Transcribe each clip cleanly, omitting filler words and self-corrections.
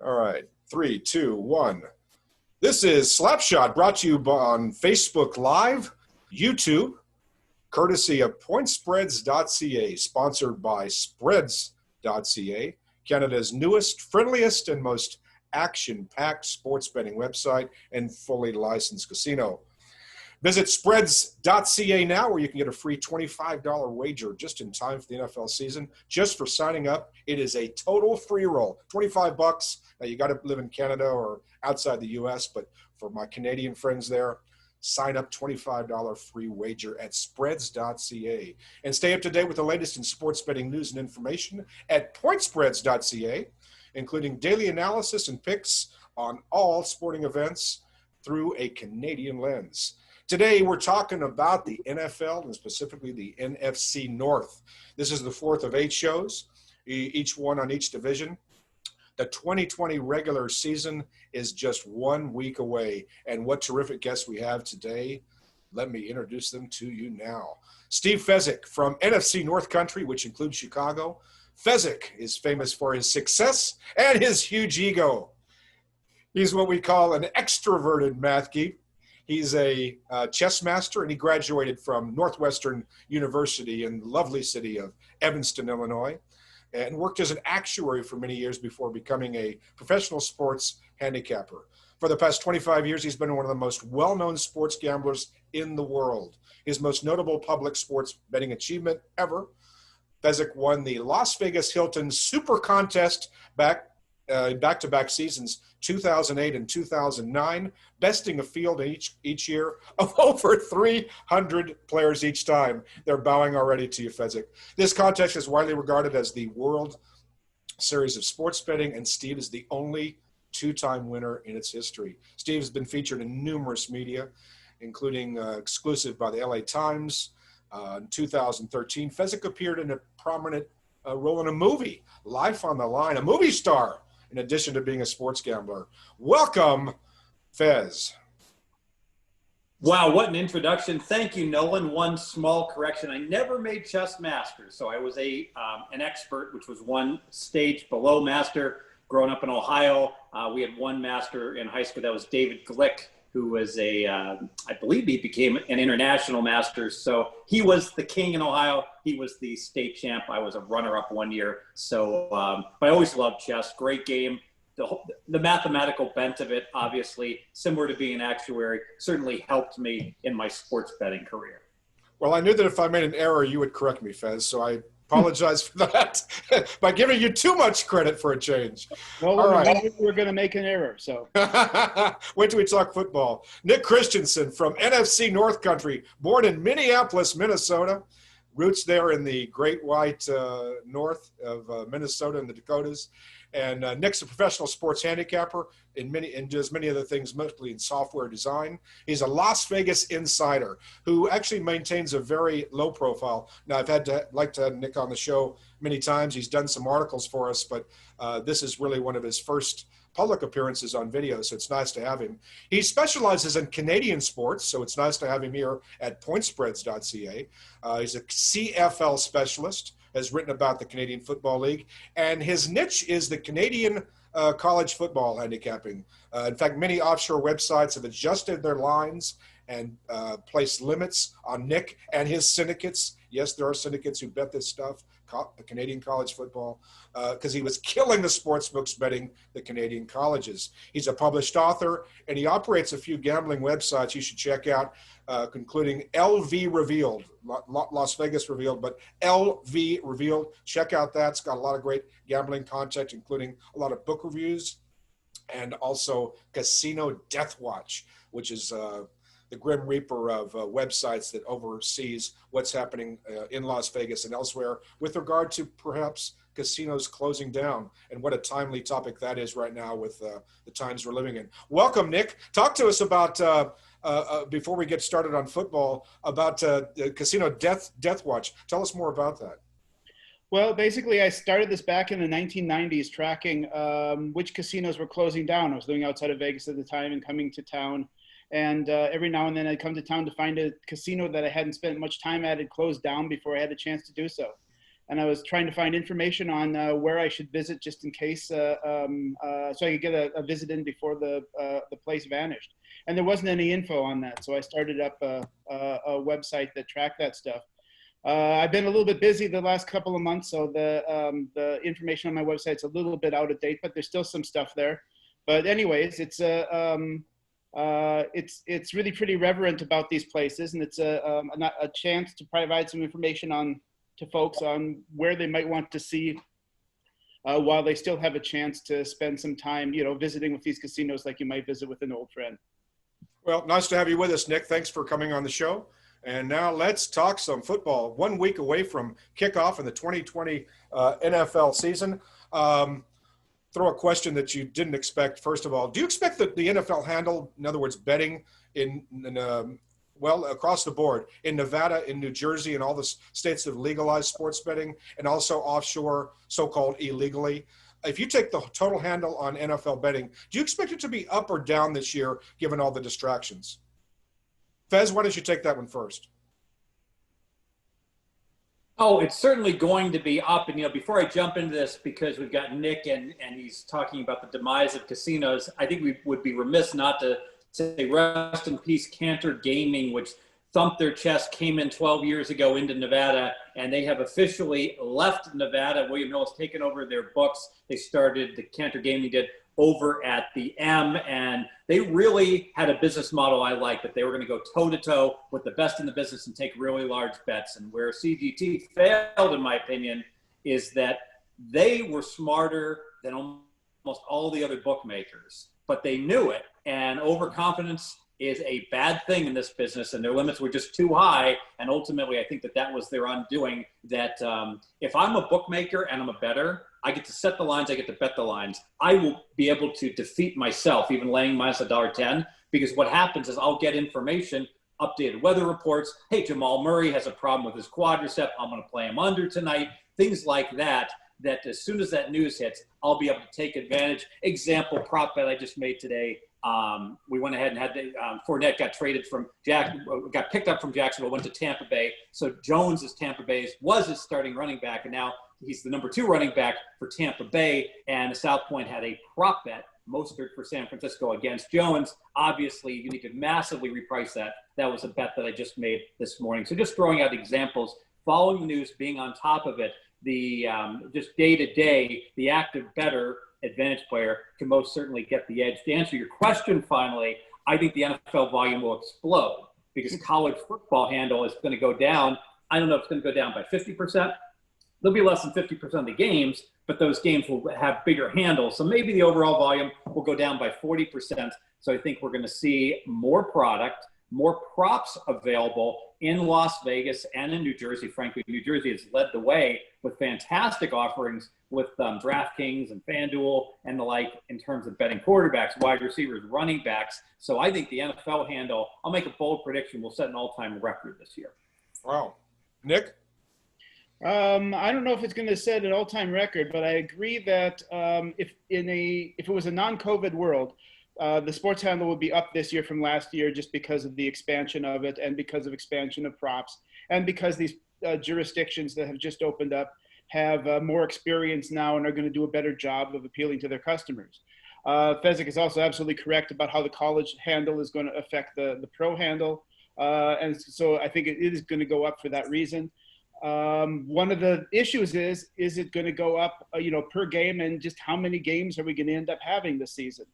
All right, three, two, one. This is Slapshot, brought to you on Facebook Live, YouTube, courtesy of Pointspreads.ca, sponsored by Spreads.ca, Canada's newest, friendliest, and most action-packed sports betting website and fully licensed casino. Visit Spreads.ca now, where you can get a free $25 wager just in time for the NFL season, just for signing up. It is a total free roll, $25. Now, you got to live in Canada or outside the U.S., but for my Canadian friends there, sign up, $25 free wager at Spreads.ca. And stay up to date with the latest in sports betting news and information at Pointspreads.ca, including daily analysis and picks on all sporting events through a Canadian lens. Today, we're talking about the NFL and specifically the NFC North. This is the fourth of 8 shows, each one on each division. The 2020 regular season is just 1 week away. And what terrific guests we have today. Let me introduce them to you now. Steve Fezzik from NFC North Country, which includes Chicago. Fezzik is famous for his success and his huge ego. He's what we call an extroverted math geek. He's a chess master, and he graduated from Northwestern University in the lovely city of Evanston, Illinois, and worked as an actuary for many years before becoming a professional sports handicapper. For the past 25 years, he's been one of the most well-known sports gamblers in the world. His most notable public sports betting achievement ever, Fezzik won the Las Vegas Hilton Super Contest back-to-back seasons 2008 and 2009, besting a field each year of over 300 players each time. They're bowing already to you, Fezzik. This contest is widely regarded as the World Series of sports betting, and Steve is the only two-time winner in its history. Steve has been featured in numerous media, including exclusive by the LA Times. In 2013, Fezzik appeared in a prominent role in a movie, Life on the Line, a movie star, in addition to being a sports gambler. Welcome, Fez. Wow, what an introduction. Thank you, Nolan. One small correction. I never made chess master, so I was an expert, which was one stage below master. Growing up in Ohio, we had one master in high school. That was David Glick, who was I believe he became an international master. So he was the king in Ohio. He was the state champ. I was a runner-up one year. So but I always loved chess. Great game. The mathematical bent of it, obviously, similar to being an actuary, certainly helped me in my sports betting career. Well, I knew that if I made an error, you would correct me, Fez, so I apologize for that by giving you too much credit for a change. Well, all right. We're going to make an error, so. Wait till we talk football. Nick Christenson from NFC North Country, born in Minneapolis, Minnesota. Roots there in the great white north of Minnesota and the Dakotas. And Nick's a professional sports handicapper and does many other things, mostly in software design. He's a Las Vegas insider who actually maintains a very low profile. Now, I've like to have Nick on the show many times. He's done some articles for us, but this is really one of his first public appearances on video, so it's nice to have him. He specializes in Canadian sports, so it's nice to have him here at Pointspreads.ca. He's a CFL specialist, has written about the Canadian Football League, and his niche is the Canadian college football handicapping. In fact, many offshore websites have adjusted their lines and placed limits on Nick and his syndicates. Yes, there are syndicates who bet this stuff, Canadian college football, because he was killing the sports books betting the Canadian colleges. He's a published author, and he operates a few gambling websites you should check out, including LV Revealed, Las Vegas Revealed, but LV Revealed. Check out that. It's got a lot of great gambling content, including a lot of book reviews, and also Casino Death Watch, which is the Grim Reaper of websites that oversees what's happening in Las Vegas and elsewhere with regard to perhaps casinos closing down, and what a timely topic that is right now with the times we're living in. Welcome, Nick. Talk to us about, before we get started on football, about Casino Death Watch. Tell us more about that. Well, basically, I started this back in the 1990s, tracking which casinos were closing down. I was living outside of Vegas at the time and coming to town. And every now and then I'd come to town to find a casino that I hadn't spent much time at had closed down before I had a chance to do so. and I was trying to find information on where I should visit just in case, so I could get a visit in before the place vanished. And there wasn't any info on that, so I started up a website that tracked that stuff. I've been a little bit busy the last couple of months, so the information on my website's a little bit out of date, but there's still some stuff there. But anyways, it's really pretty reverent about these places, and it's a chance to provide some information to folks on where they might want to see while they still have a chance to spend some time, visiting with these casinos like you might visit with an old friend. Well, nice to have you with us, Nick. Thanks for coming on the show. And now let's talk some football. 1 week away from kickoff in the 2020 NFL season. Throw a question that you didn't expect. First of all, do you expect that the NFL handle, in other words, betting across the board in Nevada, in New Jersey, and all the states that have legalized sports betting, and also offshore, so-called illegally? If you take the total handle on NFL betting, do you expect it to be up or down this year, given all the distractions? Fez, why don't you take that one first? Oh, it's certainly going to be up. And, before I jump into this, because we've got Nick and he's talking about the demise of casinos, I think we would be remiss not to say rest in peace Cantor Gaming, which thumped their chest, came in 12 years ago into Nevada, and they have officially left Nevada. William Hill has taken over their books. They started, the Cantor Gaming did, over at the M, and they really had a business model I like, that they were going to go toe-to-toe with the best in the business and take really large bets. And where CGT failed, in my opinion, is that they were smarter than almost all the other bookmakers, but they knew it, and overconfidence is a bad thing in this business, and their limits were just too high. And ultimately, I think that was their undoing, that if I'm a bookmaker and I'm a bettor, I get to set the lines, I get to bet the lines. I will be able to defeat myself, even laying minus $1.10, because what happens is I'll get information, updated weather reports. Hey, Jamal Murray has a problem with his quadricep. I'm going to play him under tonight. Things like that as soon as that news hits, I'll be able to take advantage. Example, prop bet I just made today. We went ahead and had Fournette got picked up from Jacksonville, went to Tampa Bay. So Jones is was his starting running back, and now he's the number 2 running back for Tampa Bay. And the South Point had a prop bet, Mostert for San Francisco against Jones. Obviously, you need to massively reprice that. That was a bet that I just made this morning. So just throwing out examples, following the news, being on top of it, the just day to day, the active bettor advantage player can most certainly get the edge. To answer your question, finally, I think the NFL volume will explode because college football handle is going to go down. I don't know if it's going to go down by 50%. There'll be less than 50% of the games, but those games will have bigger handles. So maybe the overall volume will go down by 40%. So I think we're going to see more product, more props available in Las Vegas and in New Jersey. Frankly, New Jersey has led the way with fantastic offerings with DraftKings and FanDuel and the like in terms of betting quarterbacks, wide receivers, running backs. So I think the NFL handle, I'll make a bold prediction, will set an all-time record this year. Wow. Nick? I don't know if it's going to set an all-time record, but I agree that if it was a non-COVID world, the sports handle would be up this year from last year just because of the expansion of it and because of expansion of props and because these jurisdictions that have just opened up have more experience now and are going to do a better job of appealing to their customers. Fezzik is also absolutely correct about how the college handle is going to affect the pro handle. And so I think it is going to go up for that reason. One of the issues is it going to go up, per game, and just how many games are we going to end up having this season?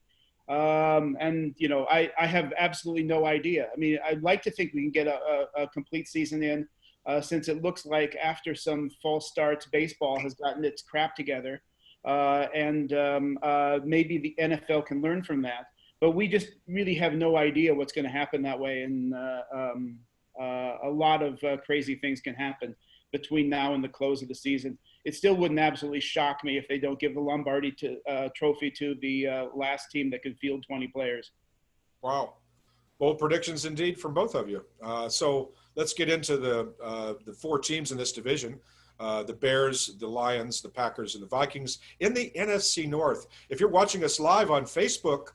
I have absolutely no idea. I mean, I'd like to think we can get a complete season in, since it looks like after some false starts, baseball has gotten its crap together, and maybe the NFL can learn from that. But we just really have no idea what's going to happen that way, and a lot of crazy things can happen between now and the close of the season. It still wouldn't absolutely shock me if they don't give the Lombardi trophy to the last team that can field 20 players. Wow. Bold predictions indeed from both of you. So let's get into the 4 teams in this division. The Bears, the Lions, the Packers, and the Vikings in the NFC North. If you're watching us live on Facebook,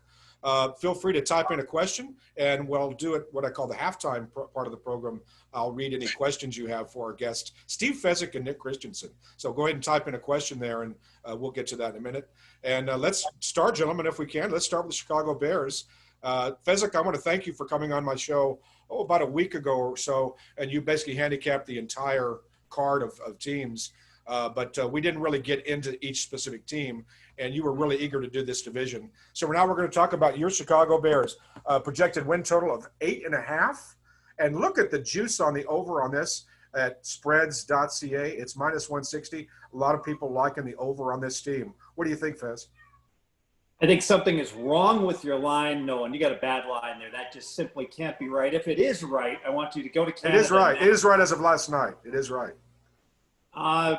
feel free to type in a question, and we'll do it what I call the halftime part of the program I'll read any questions you have for our guests, Steve Fezzik and Nick Christenson. So go ahead and type in a question there, and we'll get to that in a minute. And let's start, gentlemen, if we can. Let's start with the Chicago Bears. Fezzik, I want to thank you for coming on my show about a week ago or so, and you basically handicapped the entire card of teams. But we didn't really get into each specific team, and you were really eager to do this division. So now we're going to talk about your Chicago Bears, projected win total of 8.5. And look at the juice on the over on this at spreads.ca. It's minus 160. A lot of people liking the over on this team. What do you think, Fez? I think something is wrong with your line, Nolan. You got a bad line there. That just simply can't be right. If it is right, I want you to go to Canada. It is right. It is right as of last night. It is right.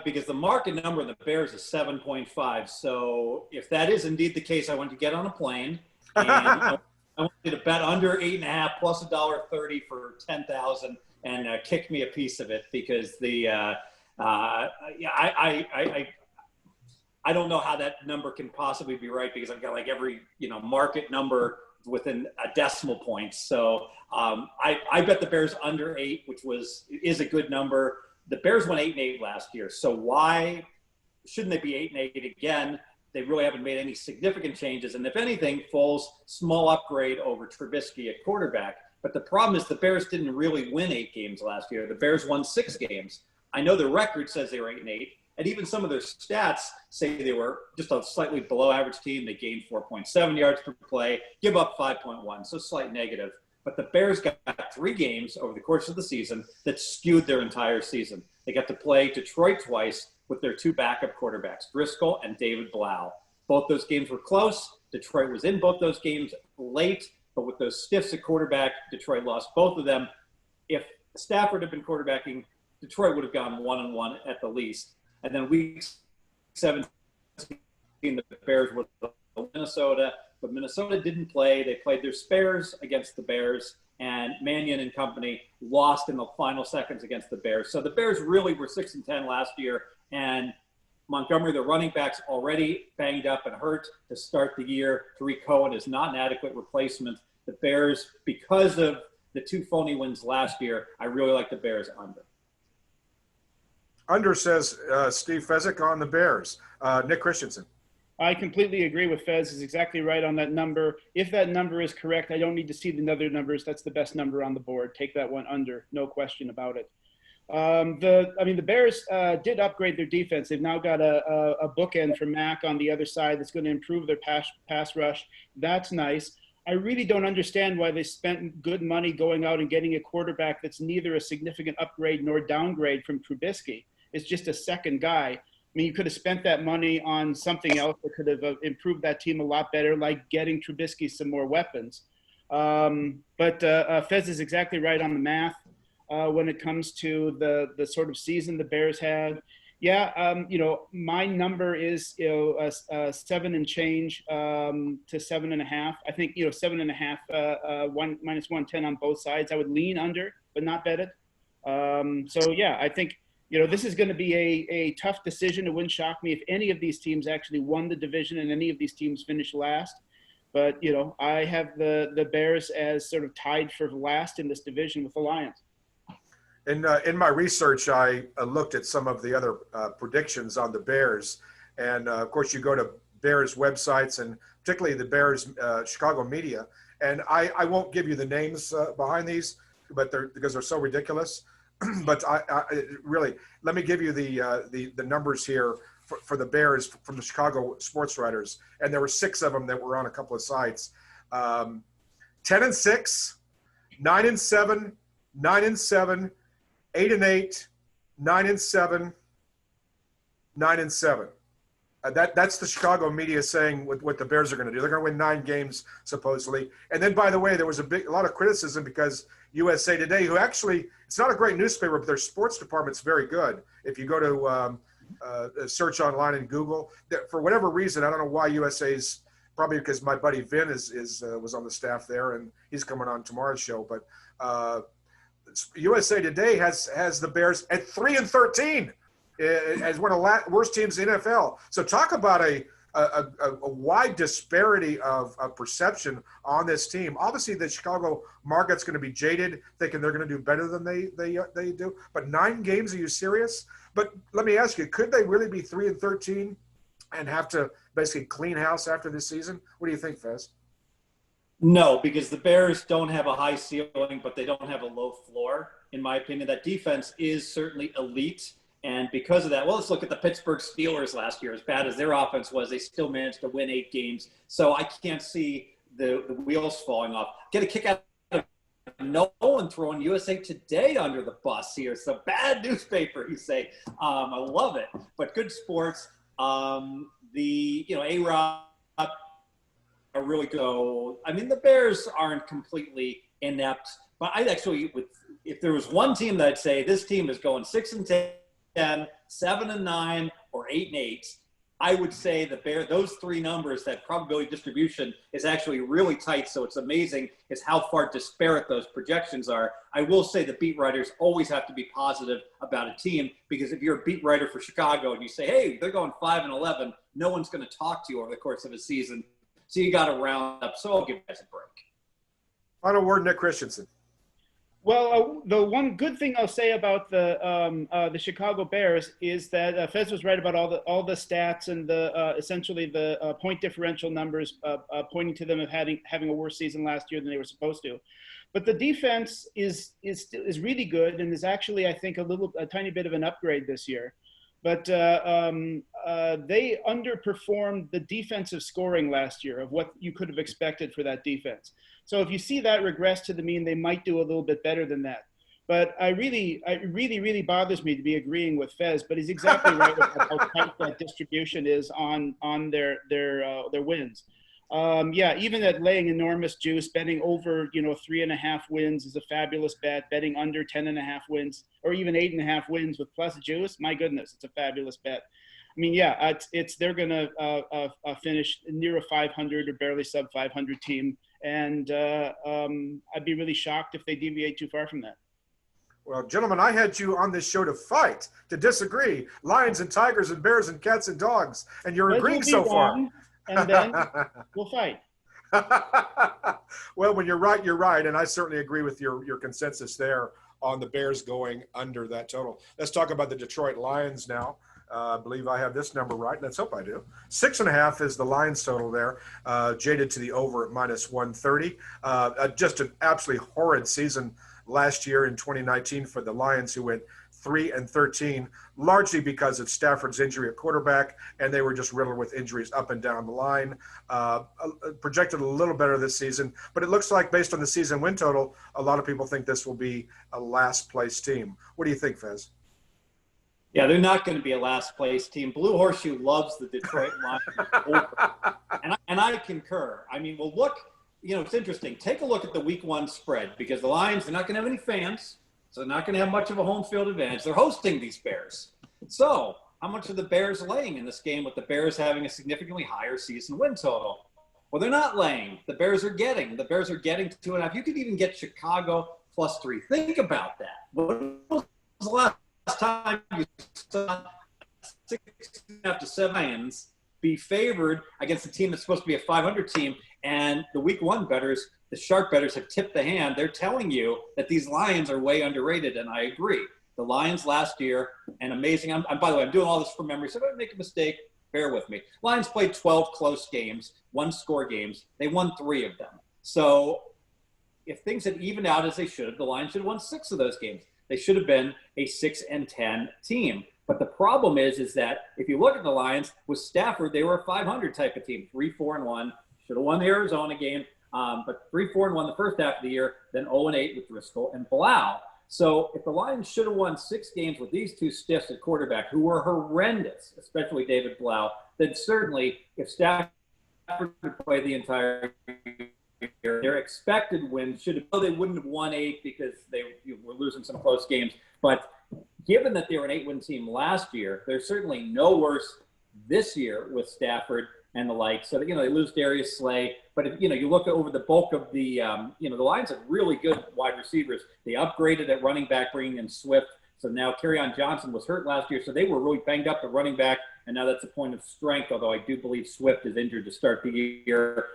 Because the market number of the Bears is 7.5. So if that is indeed the case, I want you to get on a plane. And I want you to bet under 8.5 plus $1.30 for 10,000 and kick me a piece of it, because I don't know how that number can possibly be right, because I've got like every market number within a decimal point. So I bet the Bears under 8, which is a good number. The Bears went 8-8 last year, so why shouldn't they be 8-8 again? They really haven't made any significant changes, and if anything, Foles, small upgrade over Trubisky at quarterback. But the problem is the Bears didn't really win 8 games last year. The Bears won 6 games. I know the record says they were 8-8, and even some of their stats say they were just a slightly below average team. They gained 4.7 yards per play, give up 5.1, so slight negative. But the Bears got 3 games over the course of the season that skewed their entire season. They got to play Detroit twice with their 2 backup quarterbacks, Driscoll and David Blau. Both those games were close. Detroit was in both those games late, but with those stiffs at quarterback, Detroit lost both of them. If Stafford had been quarterbacking, Detroit would have gone 1-1 at the least. And then week 17, the Bears were Minnesota, but Minnesota didn't play. They played their spares against the Bears, and Mannion and company lost in the final seconds against the Bears. So the Bears really were 6-10 last year, and Montgomery, the running back's already banged up and hurt to start the year. Tariq Cohen is not an adequate replacement. The Bears, because of the 2 phony wins last year, I really like the Bears under. Under, says Steve Fezzik on the Bears. Nick Christensen. I completely agree with Fez. Is exactly right on that number. If that number is correct, I don't need to see the other numbers. That's the best number on the board. Take that one under, no question about it. The Bears did upgrade their defense. They've now got a bookend for Mack on the other side that's going to improve their pass rush. That's nice. I really don't understand why they spent good money going out and getting a quarterback that's neither a significant upgrade nor downgrade from Trubisky. It's just a second guy. I mean, you could have spent that money on something else that could have improved that team a lot better, like getting Trubisky some more weapons. But Fez is exactly right on the math when it comes to the sort of season the Bears had. Yeah, my number is 7 and change to 7.5. I think 7.5, minus 110 on both sides. I would lean under, but not bet it. So yeah, I think. This is going to be a tough decision. It wouldn't shock me if any of these teams actually won the division and any of these teams finished last. But, I have the Bears as sort of tied for last in this division with the Lions. In my research, I looked at some of the other predictions on the Bears. And, of course, you go to Bears websites and particularly the Bears Chicago media. And I won't give you the names behind these, but because they're so ridiculous. But I really, let me give you the numbers here for the Bears from the Chicago sports writers, and there were 6 of them that were on a couple of sites. 10-6, 9-7, 9-7, 8-8, 9-7, 9-7. That's the Chicago media saying what the Bears are going to do. They're going to win 9 games supposedly. And then, by the way, there was a lot of criticism because USA Today, who actually it's not a great newspaper, but their sports department's very good. If you go to search online in Google, for whatever reason, I don't know why USA's probably because my buddy Vin was on the staff there and he's coming on tomorrow's show. But USA Today has the Bears at 3-13. As one of the worst teams in the NFL. So talk about a a wide disparity of perception on this team. Obviously, the Chicago market's going to be jaded, thinking they're going to do better than they do. But 9 games, are you serious? But let me ask you, could they really be 3-13 and have to basically clean house after this season? What do you think, Fez? No, because the Bears don't have a high ceiling, but they don't have a low floor, in my opinion. That defense is certainly elite. And because of that, well, let's look at the Pittsburgh Steelers last year. As bad as their offense was, they still managed to win 8 games. So I can't see the wheels falling off. Get a kick out of Nolan throwing USA Today under the bus here. It's a bad newspaper, you say. I love it. But good sports. A-Rod are really go. I mean, the Bears aren't completely inept. But I'd actually, if there was one team that I'd say this team is going 6-10, 7-9, or 8-8, I would say those 3 numbers, that probability distribution is actually really tight. So it's amazing is how far disparate those projections are. I will say the beat writers always have to be positive about a team, because if you're a beat writer for Chicago and you say, hey, they're going 5-11, no one's going to talk to you over the course of a season. So you got to round up. So I'll give you guys a break. Final word, Nick Christenson. Well, the one good thing I'll say about the Chicago Bears is that Fez was right about all the stats and essentially the point differential numbers pointing to them of having a worse season last year than they were supposed to. But the defense is really good and is actually, I think, a tiny bit of an upgrade this year. But they underperformed the defensive scoring last year of what you could have expected for that defense. So if you see that regress to the mean, they might do a little bit better than that. But it really bothers me to be agreeing with Fez, but he's exactly right about how tight that distribution is on their wins. Even at laying enormous juice, betting over 3.5 wins is a fabulous bet. Betting under 10.5 wins, or even 8.5 wins with plus juice, my goodness, it's a fabulous bet. I mean, they're going to finish near a 500 or barely sub 500 team, and I'd be really shocked if they deviate too far from that. Well, gentlemen, I had you on this show to fight, to disagree. Lions and tigers and bears and cats and dogs, and you're agreeing so far. And then we'll fight. Well, when you're right, and I certainly agree with your consensus there on the Bears going under that total. Let's talk about the Detroit Lions now. I believe I have this number right. Let's hope I do. 6.5 is the Lions total there, jaded to the over at -130. Just an absolutely horrid season last year in 2019 for the Lions, who went 3-13, largely because of Stafford's injury at quarterback, and they were just riddled with injuries up and down the line. Projected a little better this season, but it looks like, based on the season win total, a lot of people think this will be a last-place team. What do you think, Fez? Yeah, they're not going to be a last-place team. Blue Horseshoe loves the Detroit Lions. And I concur. I mean, well, look, it's interesting. Take a look at the Week 1 spread, because the Lions are not going to have any fans. So they're not going to have much of a home field advantage. They're hosting these Bears. So how much are the Bears laying in this game, with the Bears having a significantly higher season win total? Well, they're not laying. The Bears are getting 2.5. You could even get Chicago +3. Think about that. When was the last time you saw 6.5 to 7 Lions be favored against a team that's supposed to be a 500 team? And the Week 1 bettors, the sharp bettors, have tipped the hand. They're telling you that these Lions are way underrated, and I agree. The Lions last year, and amazing. By the way, I'm doing all this from memory, so if I make a mistake, bear with me. Lions played 12 close games, 1-score games. They won 3 of them. So if things had evened out as they should have, the Lions should have won 6 of those games. They should have been a 6-10 team. But the problem is that if you look at the Lions, with Stafford, they were a 500 type of team, 3-4-1. Should have won the Arizona game. But 3-4-1 the first half of the year, then 0-8 with Driscoll and Blau. So if the Lions should have won 6 games with these 2 stiffs at quarterback, who were horrendous, especially David Blau, then certainly if Stafford played the entire year, their expected win should have, they wouldn't have won 8 because they were losing some close games. But given that they were an 8-win team last year, they're certainly no worse this year with Stafford and the like. So, they lose Darius Slay. But if, you look over the bulk of the, the Lions have really good wide receivers. They upgraded at running back, bringing in Swift. So now Kerryon Johnson was hurt last year, so they were really banged up at running back. and now that's a point of strength, although I do believe Swift is injured to start the year.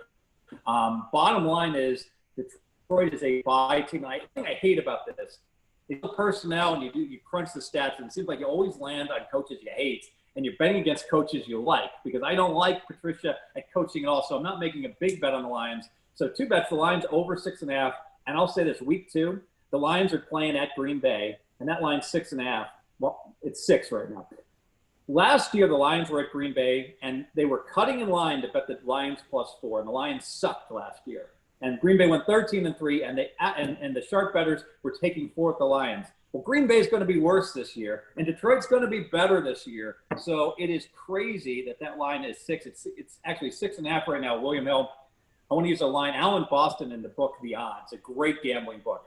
Bottom line is Detroit is a bye team. I think I hate about this. It's personnel, and you crunch the stats, and it seems like you always land on coaches you hate, and you're betting against coaches you like, because I don't like Patricia at coaching at all, so I'm not making a big bet on the Lions. So 2 bets, the Lions over 6.5, and I'll say this, week 2, the Lions are playing at Green Bay, and that line's 6.5. Well, it's 6 right now. Last year, the Lions were at Green Bay, and they were cutting in line to bet the Lions +4, and the Lions sucked last year. And Green Bay went 13-3, and the sharp bettors were taking 4 at the Lions. Well, Green Bay is going to be worse this year, and Detroit's going to be better this year. So it is crazy that line is 6. It's actually 6.5 right now. William Hill, I want to use a line. Alan Boston in the book The Odds, a great gambling book,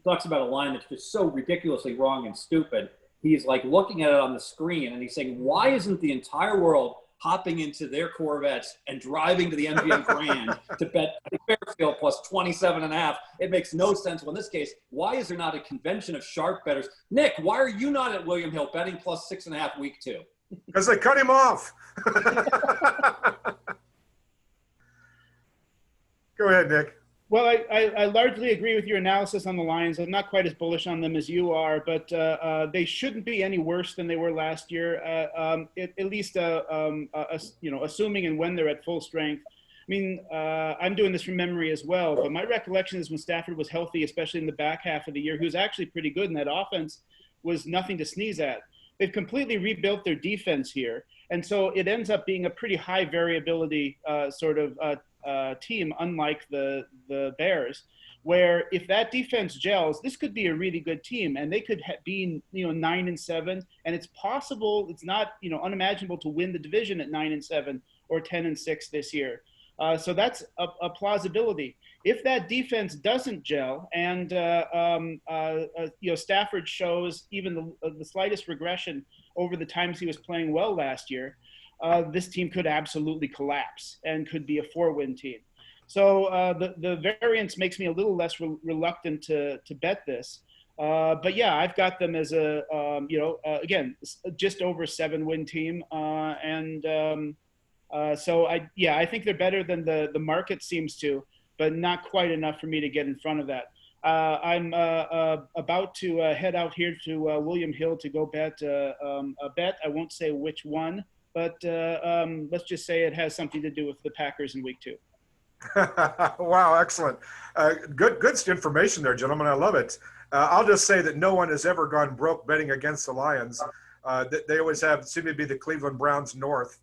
talks about a line that's just so ridiculously wrong and stupid. He's like looking at it on the screen, and he's saying, why isn't the entire world hopping into their Corvettes and driving to the MGM Grand to bet Fairfield +27.5? It makes no sense. Well, in this case, why is there not a convention of sharp bettors? Nick, why are you not at William Hill betting +6.5 week 2? Because they cut him off. Go ahead, Nick. Well, I largely agree with your analysis on the Lions. I'm not quite as bullish on them as you are, but they shouldn't be any worse than they were last year, at least assuming and when they're at full strength. I mean, I'm doing this from memory as well, but my recollection is when Stafford was healthy, especially in the back half of the year, he was actually pretty good, and that offense was nothing to sneeze at. They've completely rebuilt their defense here, and so it ends up being a pretty high variability team, unlike the Bears, where if that defense gels, this could be a really good team, and they could be 9-7, and it's possible, it's not unimaginable to win the division at 9-7 or 10-6 this year. So that's a plausibility. If that defense doesn't gel, and Stafford shows even the slightest regression over the times he was playing well last year, this team could absolutely collapse and could be a 4-win team. So the variance makes me a little less reluctant to bet this. But yeah, I've got them as again, just over 7-win team. So I think they're better than the market seems to, but not quite enough for me to get in front of that. I'm about to head out here to William Hill to go bet a bet. I won't say which one, but let's just say it has something to do with the Packers in week 2. Wow, excellent. Good information there, gentlemen. I love it. I'll just say that no one has ever gone broke betting against the Lions. They always seem to be the Cleveland Browns North.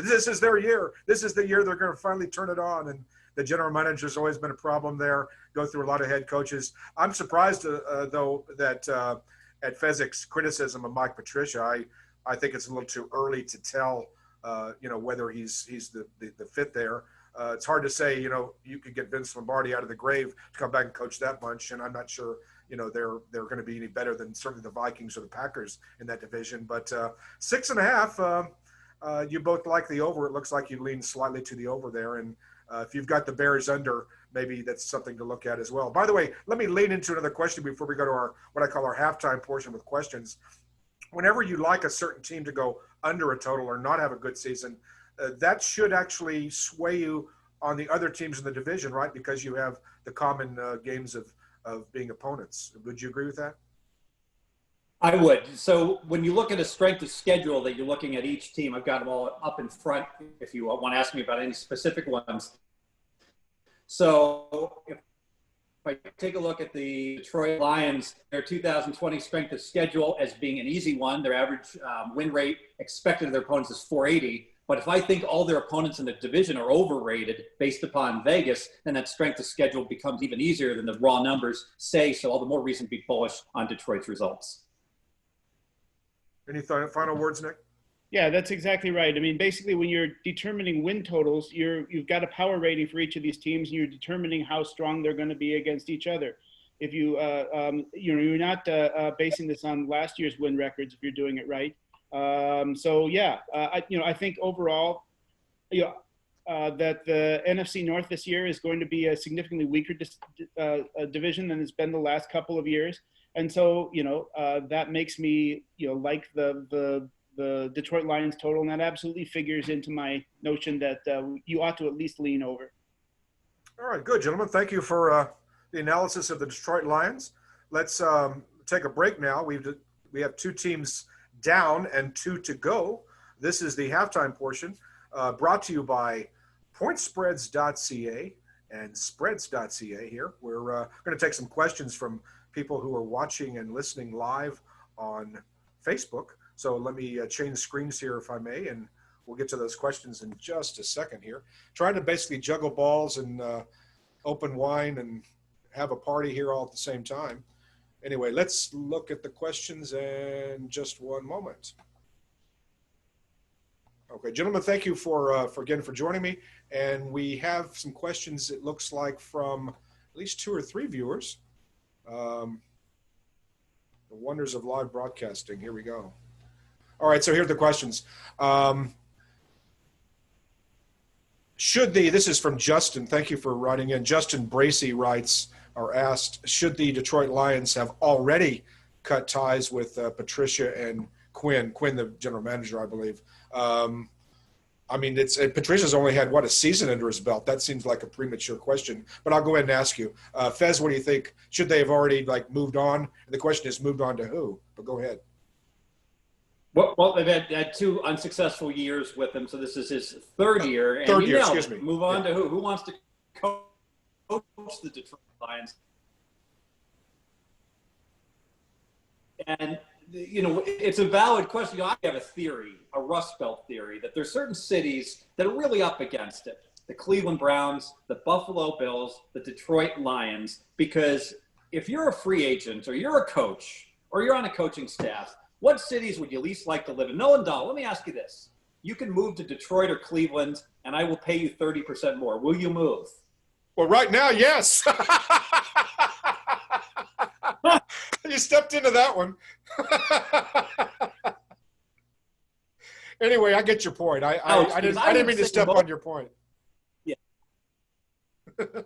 This is their year. This is the year they're going to finally turn it on. And the general manager's always been a problem there. Go through a lot of head coaches. I'm surprised, though, that at Fezzik's criticism of Mike Patricia, I think it's a little too early to tell, whether he's the fit there. It's hard to say, you could get Vince Lombardi out of the grave to come back and coach that bunch, and I'm not sure, they're going to be any better than certainly the Vikings or the Packers in that division. But 6.5, you both like the over. It looks like you lean slightly to the over there, and if you've got the Bears under, maybe that's something to look at as well. By the way, let me lean into another question before we go to our what I call our halftime portion with questions. Whenever you like a certain team to go under a total or not have a good season, that should actually sway you on the other teams in the division, right? Because you have the common games of being opponents. Would you agree with that? I would. So when you look at a strength of schedule that you're looking at each team, I've got them all up in front if you want to ask me about any specific ones. So if I take a look at the Detroit Lions, their 2020 strength of schedule as being an easy one, their average win rate expected of their opponents is 480. But if I think all their opponents in the division are overrated based upon Vegas, then that strength of schedule becomes even easier than the raw numbers say. So all the more reason to be bullish on Detroit's results. Any final words, Nick? Yeah, that's exactly right. I mean, basically, when you're determining win totals, you've got a power rating for each of these teams, and you're determining how strong they're going to be against each other. If you're not basing this on last year's win records if you're doing it right. I think overall, that the NFC North this year is going to be a significantly weaker division than it's been the last couple of years. And so, that makes me, like the the Detroit Lions total, and that absolutely figures into my notion that you ought to at least lean over. All right, good, gentlemen. Thank you for the analysis of the Detroit Lions. Let's take a break now. We have 2 teams down and 2 to go. This is the halftime portion, brought to you by Pointspreads.ca and Spreads.ca here. We're going to take some questions from people who are watching and listening live on Facebook. So let me change screens here if I may, and we'll get to those questions in just a second here. Trying to basically juggle balls and open wine and have a party here all at the same time. Anyway, let's look at the questions in just one moment. Okay, gentlemen, thank you for joining me. And we have some questions, it looks like, from at least 2 or 3 viewers. The wonders of live broadcasting. Here we go. All right, so here are the questions. This is from Justin. Thank you for writing in. Justin Bracey writes, or asked, should the Detroit Lions have already cut ties with Patricia and Quinn, the general manager, I believe? I mean, Patricia's only had, a season under his belt. That seems like a premature question, but I'll go ahead and ask you. Fez, what do you think? Should they have already, moved on? And the question is, moved on to who? But go ahead. Well, they've had 2 unsuccessful years with him, so this is his 3rd year. And Third year, excuse me. Move on to who? Who wants to coach the Detroit Lions? And it's a valid question. I have a theory, a Rust Belt theory, that there's certain cities that are really up against it. The Cleveland Browns, the Buffalo Bills, the Detroit Lions. Because if you're a free agent or you're a coach or you're on a coaching staff, what cities would you least like to live in? Nolan Dalla, let me ask you this. You can move to Detroit or Cleveland, and I will pay you 30% more. Will you move? Well, right now, yes. You stepped into that one. Anyway, I get your point. I didn't mean to step on your point. Yeah.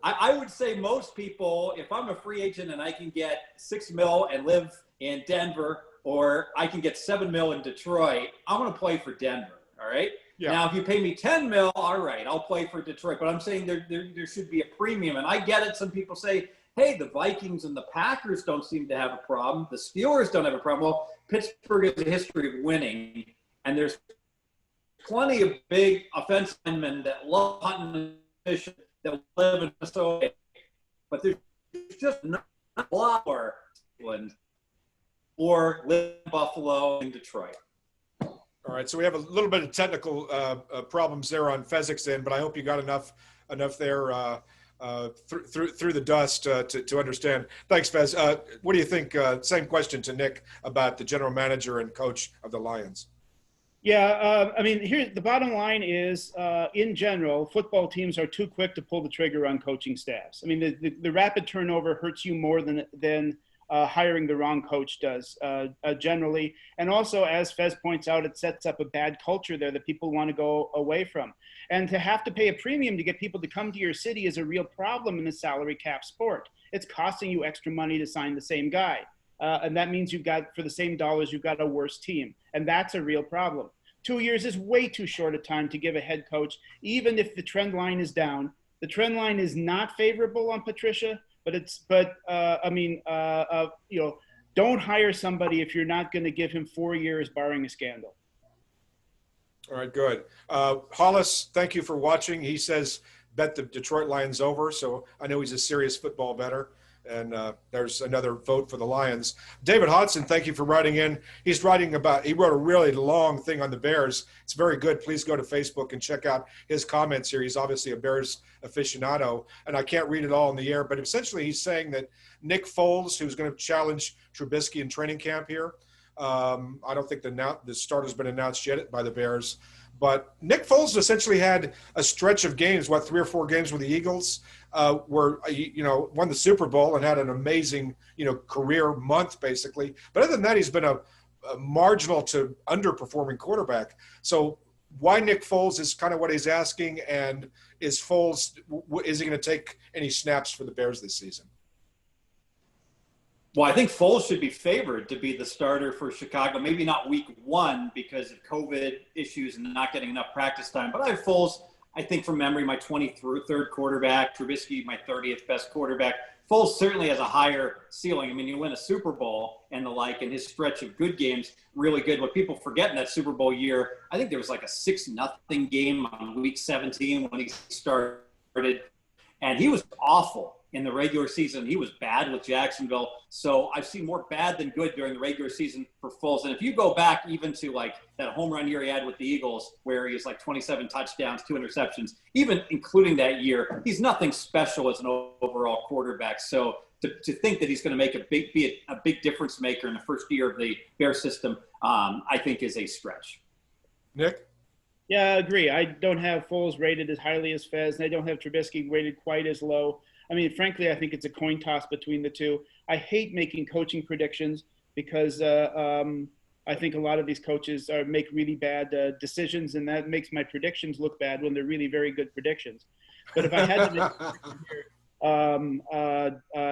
I would say most people, if I'm a free agent and I can get $6 million and live in Denver, or I can get $7 million in Detroit, I'm going to play for Denver. All right. Yeah. Now, if you pay me $10 million, all right, I'll play for Detroit. But I'm saying there should be a premium, and I get it. Some people say, hey, the Vikings and the Packers don't seem to have a problem. The Steelers don't have a problem. Well, Pittsburgh has a history of winning, and there's plenty of big offensive linemen that love hunting and fishing that live in Minnesota, but there's just not a lot more England or live in Buffalo and Detroit. All right, so we have a little bit of technical problems there on Fezzik's end, but I hope you got enough there through the dust to understand. Thanks, Fez. What do you think? Same question to Nick about the general manager and coach of the Lions. Yeah, I mean, here the bottom line is, in general, football teams are too quick to pull the trigger on coaching staffs. I mean, the rapid turnover hurts you more than hiring the wrong coach does generally. And also, as Fez points out, it sets up a bad culture there that people want to go away from. And to have to pay a premium to get people to come to your city is a real problem in the salary cap sport. It's costing you extra money to sign the same guy. And that means for the same dollars, you've got a worse team. And that's a real problem. 2 years is way too short a time to give a head coach, even if the trend line is down. The trend line is not favorable on Patricia, don't hire somebody if you're not going to give him 4 years barring a scandal. All right, good. Hollis, thank you for watching. He says, bet the Detroit Lions over. So I know he's a serious football bettor. And there's another vote for the Lions. David Hodson, thank you for writing in. He wrote a really long thing on the Bears. It's very good. Please go to Facebook and check out his comments here. He's obviously a Bears aficionado, and I can't read it all in the air, but essentially he's saying that Nick Foles, who's going to challenge Trubisky in training camp here, I don't think the start has been announced yet by the Bears, but Nick Foles essentially had a stretch of games, 3 or 4 games with the Eagles, where won the Super Bowl and had an amazing career month basically. But other than that, he's been a marginal to underperforming quarterback. So why Nick Foles is kind of what he's asking, and is he going to take any snaps for the Bears this season? Well, I think Foles should be favored to be the starter for Chicago. Maybe not week 1 because of COVID issues and not getting enough practice time. But I have Foles, I think from memory, my 23rd quarterback. Trubisky, my 30th best quarterback. Foles certainly has a higher ceiling. I mean, you win a Super Bowl and the like, and his stretch of good games, really good. What people forget in that Super Bowl year, I think there was like a 6-0 game on week 17 when he started. And he was awful in the regular season. He was bad with Jacksonville. So I've seen more bad than good during the regular season for Foles. And if you go back even to like that home run year he had with the Eagles, where he was like 27 touchdowns, 2 interceptions, even including that year, he's nothing special as an overall quarterback. So to think that he's going to be a big difference maker in the first year of the Bear system, I think is a stretch. Nick? Yeah, I agree. I don't have Foles rated as highly as Fez, and I don't have Trubisky rated quite as low. I mean, frankly, I think it's a coin toss between the two. I hate making coaching predictions because I think a lot of these coaches make really bad decisions, and that makes my predictions look bad when they're really very good predictions. But if I had to make a prediction here,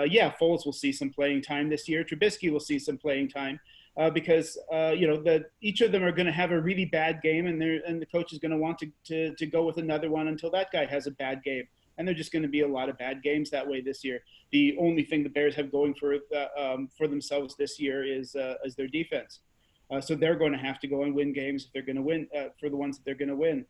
yeah, Foles will see some playing time this year. Trubisky will see some playing time because each of them are going to have a really bad game, and the coach is going to want to go with another one until that guy has a bad game. And they're just going to be a lot of bad games that way this year. The only thing the Bears have going for themselves this year is their defense. So they're going to have to go and win games if they're going to win for the ones that they're going to win.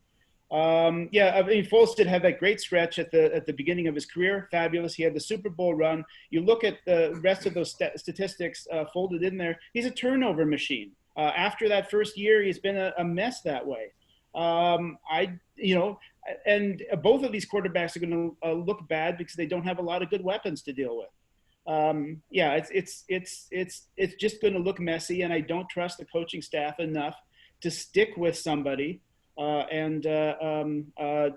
Yeah, I mean, Foles did have that great stretch at the beginning of his career. Fabulous. He had the Super Bowl run. You look at the rest of those statistics folded in there. He's a turnover machine. After that first year, he's been a mess that way. And both of these quarterbacks are going to look bad because they don't have a lot of good weapons to deal with. Yeah, it's just going to look messy, and I don't trust the coaching staff enough to stick with somebody and try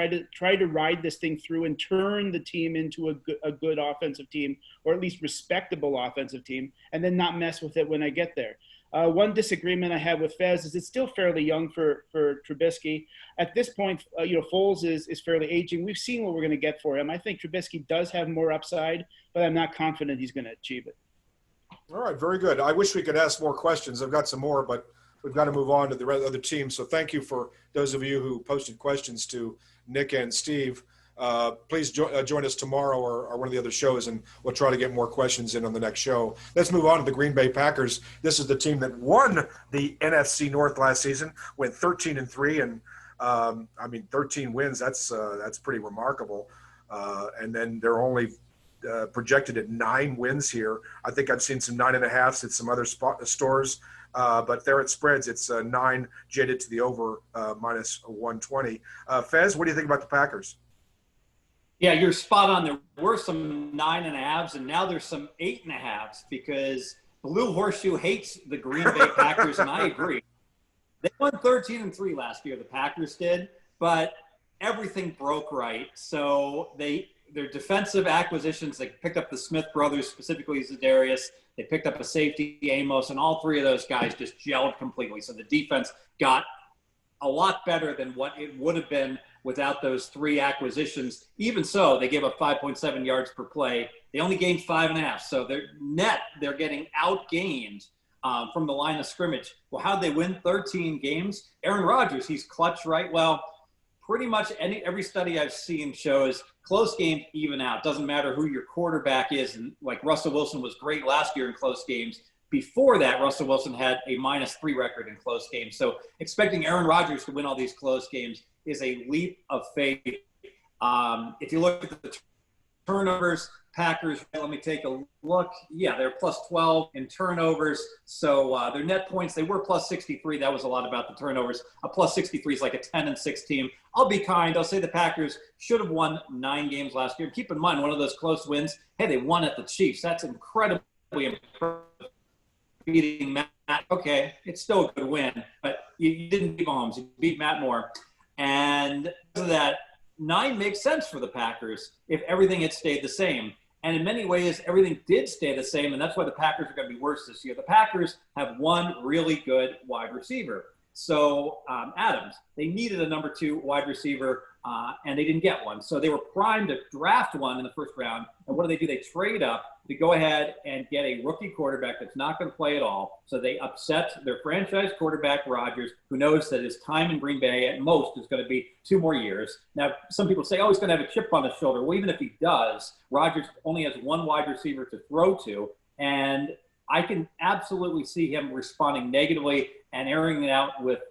to ride this thing through and turn the team into a good offensive team, or at least respectable offensive team, and then not mess with it when I get there. One disagreement I have with Fez is it's still fairly young for Trubisky. At this point, Foles is fairly aging. We've seen what we're going to get for him. I think Trubisky does have more upside, but I'm not confident he's going to achieve it. All right, very good. I wish we could ask more questions. I've got some more, but we've got to move on to the other teams. So thank you for those of you who posted questions to Nick and Steve. Please join us tomorrow or one of the other shows, and we'll try to get more questions in on the next show. Let's move on to the Green Bay Packers. This is the team that won the NFC North last season, went 13-3, and 13 wins. That's pretty remarkable. And then they're only projected at 9 wins here. I think I've seen some 9.5s at some other stores. But there at spreads, it's 9 jaded to the over minus 120. Fez, what do you think about the Packers? Yeah, you're spot on. There were some 9.5s, and now there's some 8.5s because Blue Horseshoe hates the Green Bay Packers, and I agree. They won 13-3 last year, the Packers did, but everything broke right. So their defensive acquisitions, they picked up the Smith brothers, specifically Zadarius. They picked up a safety, Amos, and all 3 of those guys just gelled completely. So the defense got a lot better than what it would have been without those 3 acquisitions. Even so, they gave up 5.7 yards per play. They only gained 5.5. So they're getting outgained from the line of scrimmage. Well, how'd they win 13 games? Aaron Rodgers, he's clutch, right? Well, pretty much every study I've seen shows close games even out. Doesn't matter who your quarterback is. And like Russell Wilson was great last year in close games. Before that, Russell Wilson had a -3 record in close games. So expecting Aaron Rodgers to win all these close games is a leap of faith. If you look at the turnovers, Packers, let me take a look. Yeah, they're +12 in turnovers. So their net points, they were +63. That was a lot about the turnovers. A +63 is like a 10-6 team. I'll be kind. I'll say the Packers should have won 9 games last year. Keep in mind, one of those close wins, hey, they won at the Chiefs. That's incredibly impressive. Beating Matt, okay, it's still a good win, but you didn't beat Mahomes. You beat Matt Moore. And because of that, 9 makes sense for the Packers if everything had stayed the same. And in many ways, everything did stay the same, and that's why the Packers are going to be worse this year. The Packers have one really good wide receiver. So Adams, they needed a number 2 wide receiver, and they didn't get one. So they were primed to draft one in the first round. And what do? They trade up to go ahead and get a rookie quarterback that's not going to play at all. So they upset their franchise quarterback, Rodgers, who knows that his time in Green Bay at most is going to be 2 more years. Now, some people say, oh, he's going to have a chip on his shoulder. Well, even if he does, Rodgers only has 1 wide receiver to throw to. And I can absolutely see him responding negatively and airing it out with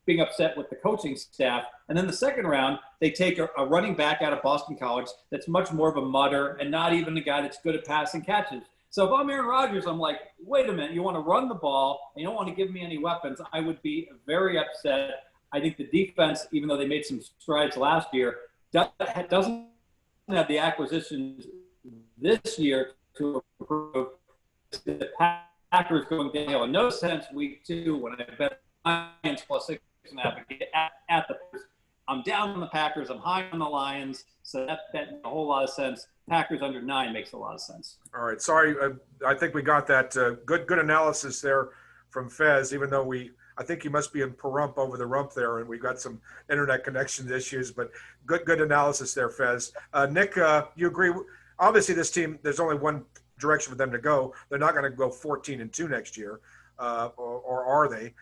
being upset with the coaching staff. And then the second round, they take a running back out of Boston College that's much more of a mutter and not even a guy that's good at passing catches. So if I'm Aaron Rodgers, I'm like, wait a minute, you want to run the ball and you don't want to give me any weapons. I would be very upset. I think the defense, even though they made some strides last year, doesn't have the acquisitions this year to improve. The Packers going downhill. In no sense, week 2, when I bet Lions plus 6.5 at the Packers, I'm down on the Packers. I'm high on the Lions. So that makes a whole lot of sense. Packers under 9 makes a lot of sense. All right. Sorry. I think we got that good analysis there from Fez, even though I think he must be in Pahrump over the rump there, and we got some internet connection issues, but good analysis there, Fez. Nick, you agree? Obviously, this team, there's only one direction for them to go. They're not going to go 14-2 next year, or are they?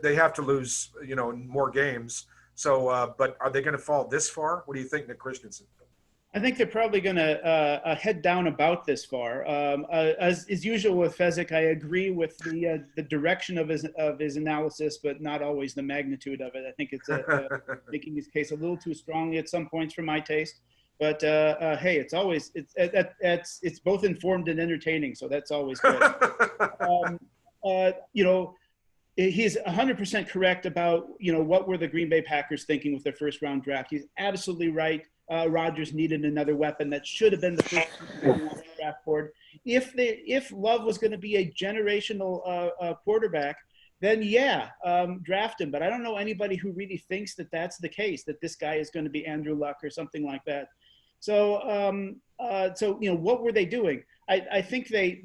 They have to lose, more games. So, but are they going to fall this far? What do you think, Nick Christenson? I think they're probably going to head down about this far. As is usual with Fezzik, I agree with the direction of his analysis, but not always the magnitude of it. I think it's making his case a little too strongly at some points for my taste. But hey, it's both informed and entertaining, so that's always good. He's 100% correct about what were the Green Bay Packers thinking with their first round draft. He's absolutely right. Rodgers needed another weapon that should have been the first draft board. If Love was going to be a generational quarterback, then draft him. But I don't know anybody who really thinks that that's the case, that this guy is going to be Andrew Luck or something like that. So, what were they doing? I think they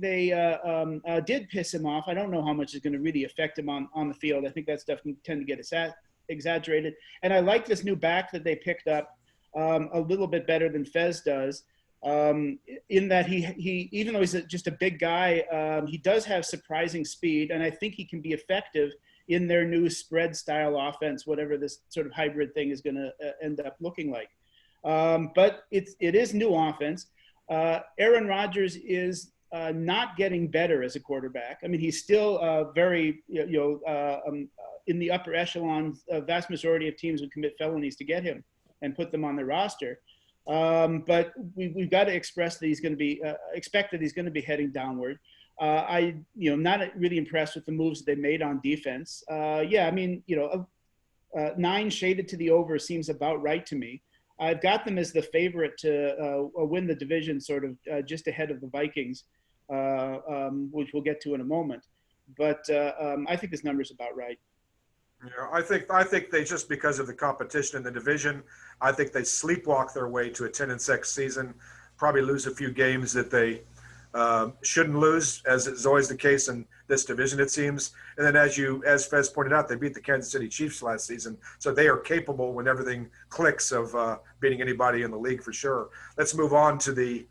did piss him off. I don't know how much is going to really affect him on the field. I think that's definitely tend to get exaggerated. And I like this new back that they picked up a little bit better than Fez does, in that he even though he's just a big guy, he does have surprising speed, and I think he can be effective in their new spread style offense, whatever this sort of hybrid thing is going to end up looking like. But it is new offense. Aaron Rodgers is not getting better as a quarterback. I mean, he's still very, in the upper echelons. A vast majority of teams would commit felonies to get him and put them on their roster. But we've got to express that he's going to be expect that he's going to be heading downward. I'm not really impressed with the moves that they made on defense. 9 shaded to the over seems about right to me. I've got them as the favorite to win the division, sort of just ahead of the Vikings, which we'll get to in a moment. But I think this number's about right. Yeah, I think they, just because of the competition in the division, I think they sleepwalk their way to a 10-6 season. Probably lose a few games that they shouldn't lose, as is always the case in this division, it seems. And then as Fez pointed out, they beat the Kansas City Chiefs last season, so they are capable, when everything clicks, of beating anybody in the league for sure. Let's move on to the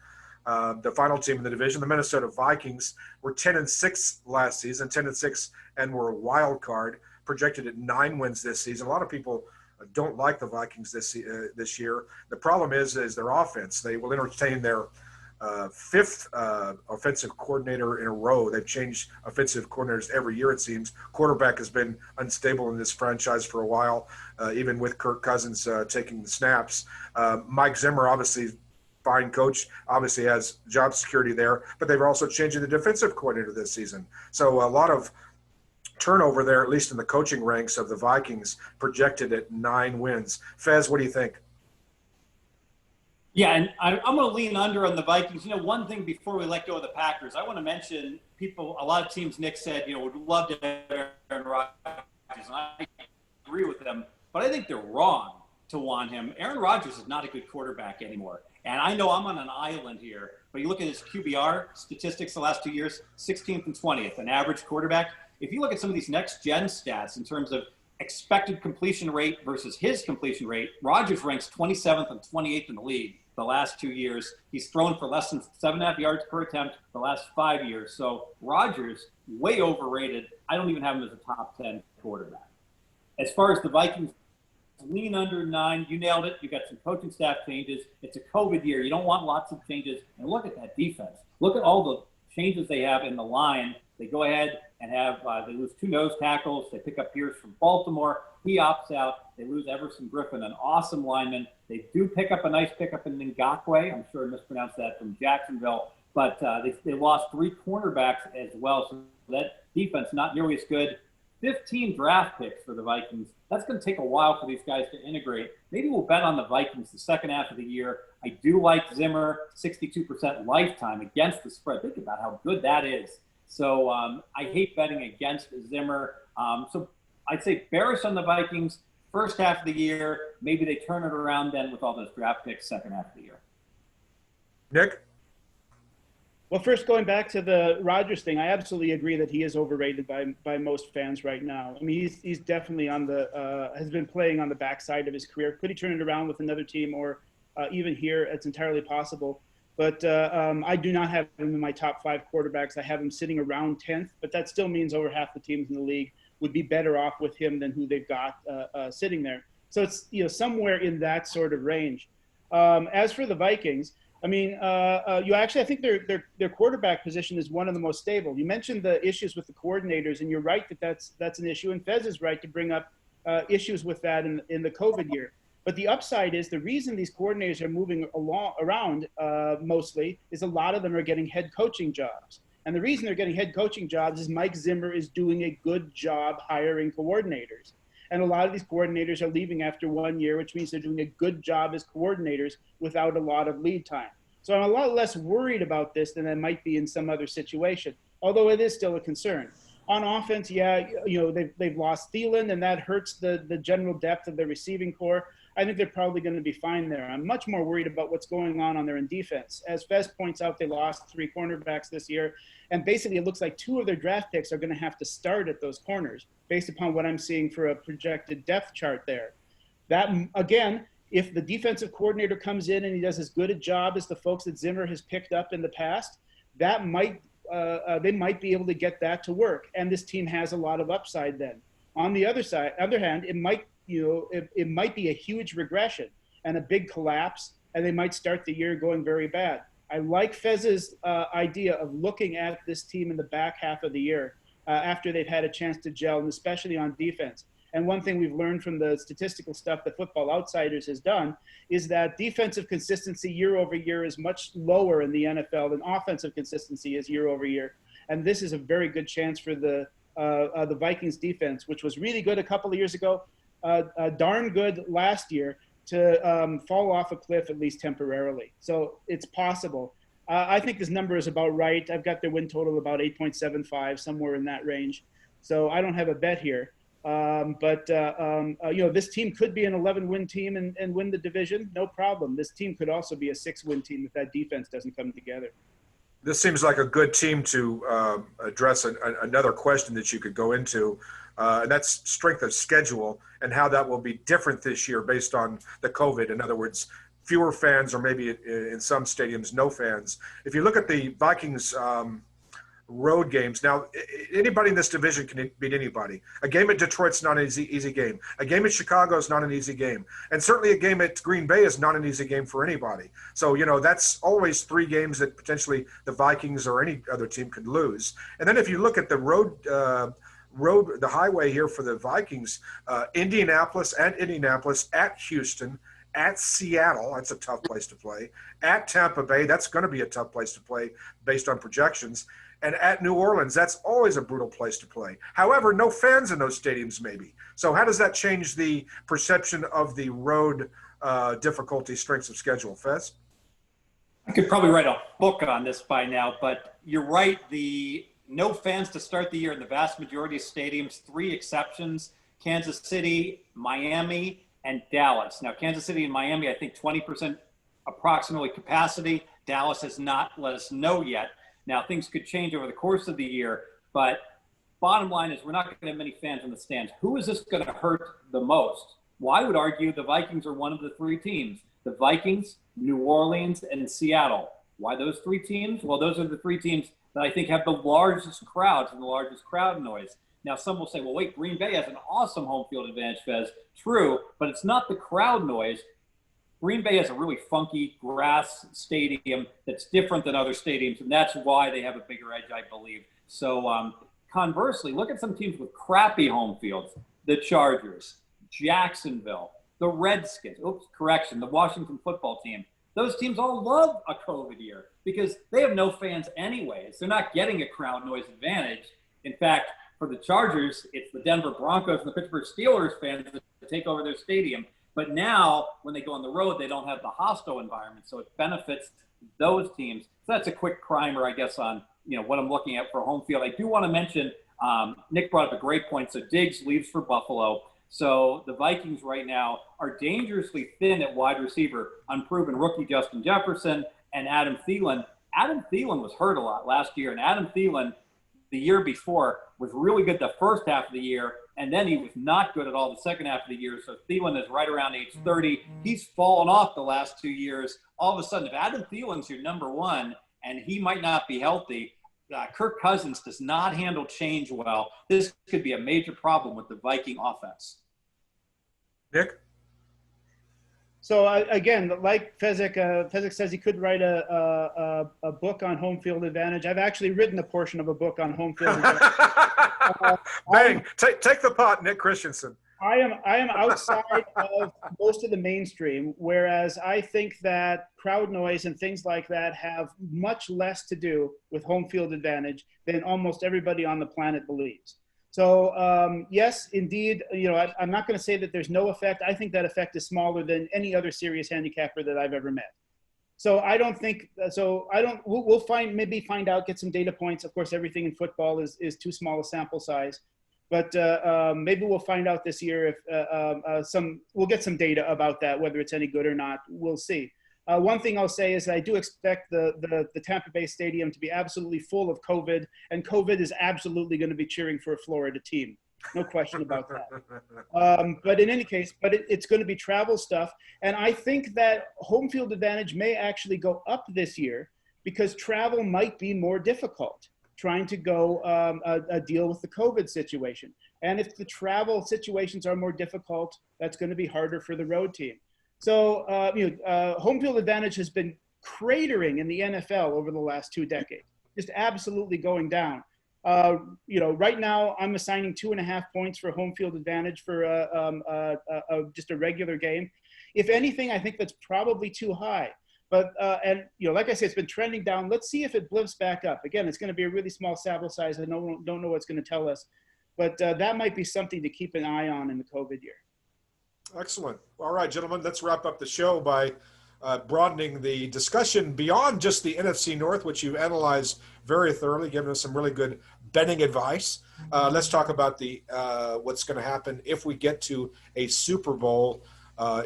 final team in the division. The Minnesota Vikings were 10-6 last season, 10-6, and were a wild card, projected at 9 wins this season. A lot of people don't like the Vikings this year. The problem is their offense. They will entertain their 5th offensive coordinator in a row. They've changed offensive coordinators every year, it seems. Quarterback has been unstable in this franchise for a while, even with Kirk Cousins taking the snaps. Mike Zimmer, obviously fine coach, obviously has job security there, but they've also changed the defensive coordinator this season. So a lot of turnover there, at least in the coaching ranks of the Vikings, projected at 9 wins. Fez, what do you think? Yeah, and I'm going to lean under on the Vikings. One thing before we let go of the Packers, I want to mention a lot of teams, Nick said, would love to have Aaron Rodgers, and I agree with them, but I think they're wrong to want him. Aaron Rodgers is not a good quarterback anymore. And I know I'm on an island here, but you look at his QBR statistics the last 2 years, 16th and 20th, an average quarterback. if you look at some of these next-gen stats in terms of expected completion rate versus his completion rate, Rodgers ranks 27th and 28th in the league the last 2 years. He's thrown for less than 7.5 yards per attempt the last 5 years. So Rodgers, way overrated. I don't even have him as a top 10 quarterback. As far as the Vikings, lean under 9. You nailed it. You got some coaching staff changes. It's a COVID year. You don't want lots of changes. And look at that defense. Look at all the changes they have in the line. They go ahead and have they lose 2 nose tackles. They pick up Pierce from Baltimore. He opts out. They lose Everson Griffin, an awesome lineman. They do pick up a nice pickup in Ngakoue. I'm sure I mispronounced that, from Jacksonville. But they lost 3 cornerbacks as well. So that defense not nearly as good. 15 draft picks for the Vikings. That's going to take a while for these guys to integrate. Maybe we'll bet on the Vikings the second half of the year. I do like Zimmer, 62% lifetime against the spread. Think about how good that is. So I hate betting against Zimmer. So I'd say bearish on the Vikings first half of the year. Maybe they turn it around then with all those draft picks second half of the year. Nick? Well, first, going back to the Rodgers thing, I absolutely agree that he is overrated by most fans right now. I mean, he's definitely on the has been playing on the backside of his career. Could he turn it around with another team, or even here? It's entirely possible. But I do not have him in my top 5 quarterbacks. I have him sitting around 10th, but that still means over half the teams in the league would be better off with him than who they've got sitting there. So it's somewhere in that sort of range. As for the Vikings, I mean, I think their quarterback position is one of the most stable. You mentioned the issues with the coordinators, and you're right that that's an issue. And Fez is right to bring up issues with that in the COVID year. But the upside is the reason these coordinators are moving around mostly is a lot of them are getting head coaching jobs. And the reason they're getting head coaching jobs is Mike Zimmer is doing a good job hiring coordinators. And a lot of these coordinators are leaving after 1 year, which means they're doing a good job as coordinators without a lot of lead time. So I'm a lot less worried about this than I might be in some other situation, although it is still a concern. On offense, they've lost Thielen, and that hurts the general depth of their receiving core. I think they're probably going to be fine there. I'm much more worried about what's going on there in defense. As Fez points out, they lost 3 cornerbacks this year, and basically it looks like 2 of their draft picks are going to have to start at those corners based upon what I'm seeing for a projected depth chart there. That, again, if the defensive coordinator comes in and he does as good a job as the folks that Zimmer has picked up in the past, that might they might be able to get that to work, and this team has a lot of upside then. On the other hand, it might it might be a huge regression and a big collapse, and they might start the year going very bad. I like Fez's idea of looking at this team in the back half of the year after they've had a chance to gel, and especially on defense. And one thing we've learned from the statistical stuff that Football Outsiders has done is that defensive consistency year over year is much lower in the NFL than offensive consistency is year over year. And this is a very good chance for the Vikings defense, which was really good a couple of years ago, darn good last year, to fall off a cliff at least temporarily. So it's possible. I think this number is about right. I've got their win total about 8.75, somewhere in that range. So I don't have a bet here. This team could be an 11-win team and win the division, no problem. This team could also be a 6-win team if that defense doesn't come together. This seems like a good team to address another question that you could go into, and that's strength of schedule and how that will be different this year based on the COVID. In other words, fewer fans, or maybe in some stadiums, no fans. If you look at the Vikings road games, now anybody in this division can beat anybody. A game at Detroit's not an easy game. A game at Chicago is not an easy game. And certainly a game at Green Bay is not an easy game for anybody. So, that's always 3 games that potentially the Vikings or any other team could lose. And then if you look at the the highway here for the Vikings, Indianapolis, at Houston, at Seattle, that's a tough place to play. At Tampa Bay, that's going to be a tough place to play based on projections. And at New Orleans, that's always a brutal place to play. However, no fans in those stadiums maybe. So how does that change the perception of the road difficulty, strengths of schedule? Fez? I could probably write a book on this by now, but you're right. The no fans to start the year in the vast majority of stadiums, 3 exceptions, Kansas City, Miami, and Dallas. Now, Kansas City and Miami, I think 20% approximately capacity. Dallas has not let us know yet. Now, things could change over the course of the year, but bottom line is we're not going to have many fans in the stands. Who is this going to hurt the most? Well, I would argue the Vikings are one of the three teams. The Vikings, New Orleans, and Seattle. Why those three teams? Well, those are the three teams that I think have the largest crowds and the largest crowd noise. Now, some will say, well, wait, Green Bay has an awesome home field advantage, Fez. True, but it's not the crowd noise. Green Bay has a really funky grass stadium that's different than other stadiums, and that's why they have a bigger edge, I believe. So conversely, look at some teams with crappy home fields. The Chargers, Jacksonville, the Redskins, the Washington football team. Those teams all love a COVID year because they have no fans anyways. They're not getting a crowd noise advantage. In fact, for the Chargers, it's the Denver Broncos and the Pittsburgh Steelers fans that take over their stadium. But now, when they go on the road, they don't have the hostile environment, so it benefits those teams. So that's a quick primer, I guess, on what I'm looking at for home field. I do want to mention, Nick brought up a great point. So Diggs leaves for Buffalo. So the Vikings right now are dangerously thin at wide receiver. Unproven rookie Justin Jefferson and Adam Thielen. Adam Thielen was hurt a lot last year, and Adam Thielen the year before was really good the first half of the year, and then he was not good at all the second half of the year. So Thielen is right around age 30. He's fallen off the last 2 years. All of a sudden, if Adam Thielen's your number one and he might not be healthy, Kirk Cousins does not handle change well. This could be a major problem with the Viking offense. Nick? So again, like Fezzik says he could write a book on home field advantage. I've actually written a portion of a book on home field advantage. Bang! Take the pot, Nick Christenson. I am outside of most of the mainstream, whereas I think that crowd noise and things like that have much less to do with home field advantage than almost everybody on the planet believes. So yes, indeed, I'm not going to say that there's no effect. I think that effect is smaller than any other serious handicapper that I've ever met. So I don't think so. We'll find out, get some data points. Of course, everything in football is too small a sample size, but maybe we'll find out this year if we'll get some data about that, whether it's any good or not. We'll see. One thing I'll say is I do expect the Tampa Bay Stadium to be absolutely full of COVID, and COVID is absolutely going to be cheering for a Florida team. No question about that. But in any case, it's going to be travel stuff. And I think that home field advantage may actually go up this year because travel might be more difficult trying to go deal with the COVID situation. And if the travel situations are more difficult, that's going to be harder for the road team. So, home field advantage has been cratering in the NFL over the last 2 decades, just absolutely going down. Right now I'm assigning 2.5 points for home field advantage for just a regular game. If anything, I think that's probably too high. But like I said, it's been trending down. Let's see if it blips back up. Again, it's going to be a really small sample size. I don't know what's going to tell us, but that might be something to keep an eye on in the COVID year. Excellent. All right, gentlemen, let's wrap up the show by broadening the discussion beyond just the NFC North, which you've analyzed very thoroughly, giving us some really good betting advice. Let's talk about what's going to happen if we get to a Super Bowl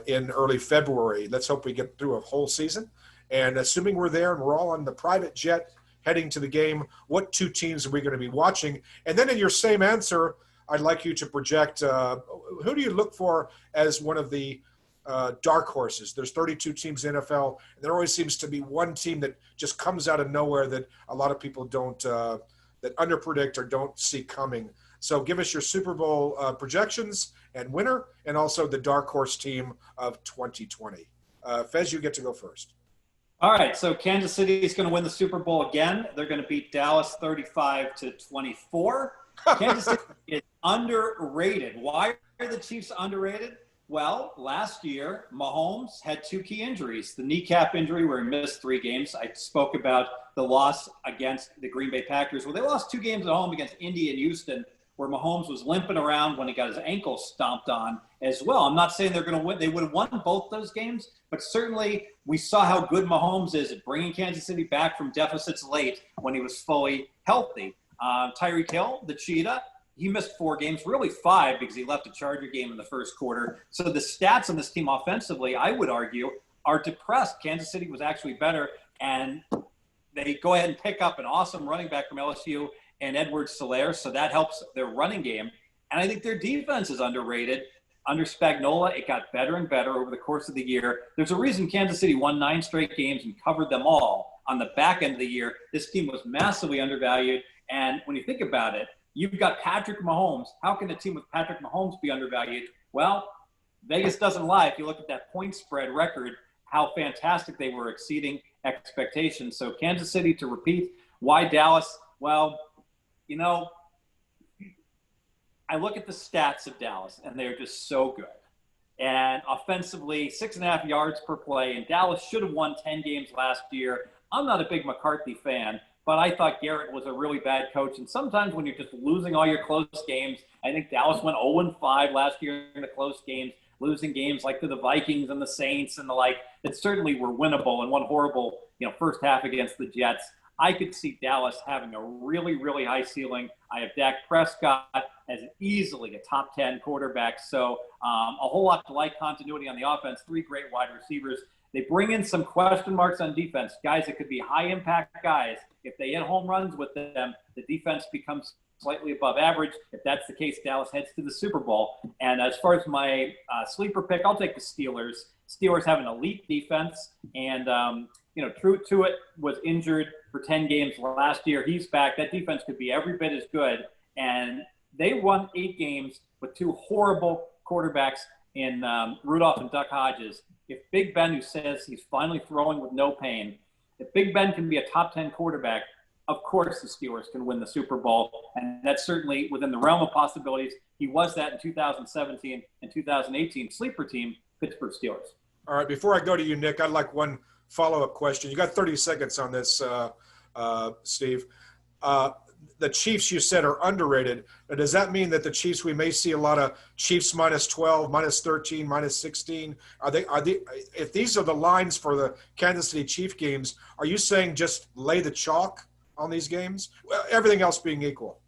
in early February. Let's hope we get through a whole season. And assuming we're there and we're all on the private jet heading to the game, what 2 teams are we going to be watching? And then in your same answer, I'd like you to project who do you look for as one of the dark horses? There's 32 teams in the NFL, and there always seems to be one team that just comes out of nowhere that a lot of people don't that underpredict or don't see coming. So give us your Super Bowl projections and winner, and also the dark horse team of 2020. Fez, you get to go first. All right, so Kansas City is going to win the Super Bowl again. They're going to beat Dallas 35-24. Kansas City is underrated. Why are the Chiefs underrated? Well, last year, Mahomes had 2 key injuries. The kneecap injury where he missed 3 games. I spoke about the loss against the Green Bay Packers. Well, they lost 2 games at home against Indy and Houston where Mahomes was limping around when he got his ankle stomped on as well. I'm not saying they're going to win. They would have won both those games, but certainly we saw how good Mahomes is at bringing Kansas City back from deficits late when he was fully healthy. Tyreek Hill, the cheetah, he missed 4 games, really 5 because he left a Charger game in the first quarter. So the stats on this team offensively, I would argue, are depressed. Kansas City was actually better, and they go ahead and pick up an awesome running back from LSU and Edwards-Helaire, so that helps their running game. And I think their defense is underrated. Under Spagnuolo, it got better and better over the course of the year. There's a reason Kansas City won 9 straight games and covered them all on the back end of the year. This team was massively undervalued. And when you think about it, you've got Patrick Mahomes. How can a team with Patrick Mahomes be undervalued? Well, Vegas doesn't lie. If you look at that point spread record, how fantastic they were, exceeding expectations. So Kansas City to repeat. Why Dallas? Well, you know, I look at the stats of Dallas, and they're just so good. And offensively, 6.5 yards per play, and Dallas should have won 10 games last year. I'm not a big McCarthy fan, but I thought Garrett was a really bad coach. And sometimes when you're just losing all your close games, I think Dallas went 0-5 last year in the close games, losing games like to the Vikings and the Saints and the like that certainly were winnable, and one horrible, first half against the Jets. I could see Dallas having a really, really high ceiling. I have Dak Prescott as easily a top 10 quarterback. So a whole lot to like. Continuity on the offense, 3 great wide receivers. They bring in some question marks on defense, guys that could be high impact guys. If they hit home runs with them, the defense becomes slightly above average. If that's the case, Dallas heads to the Super Bowl. And as far as my sleeper pick, I'll take the Steelers. Steelers have an elite defense, and Truitt was injured for 10 games last year. He's back. That defense could be every bit as good. And they won 8 games with 2 horrible quarterbacks in Rudolph and Duck Hodges. If Big Ben, who says he's finally throwing with no pain, if Big Ben can be a top 10 quarterback, of course the Steelers can win the Super Bowl. And that's certainly within the realm of possibilities. He was that in 2017 and 2018. Sleeper team, Pittsburgh Steelers. All right, before I go to you, Nick, I'd like one follow-up question. You got 30 seconds on this, Steve. The Chiefs, you said, are underrated. Now, does that mean that the Chiefs, we may see a lot of Chiefs -12, -13, -16? Are they? If these are the lines for the Kansas City Chief games, are you saying just lay the chalk on these games? Well, everything else being equal.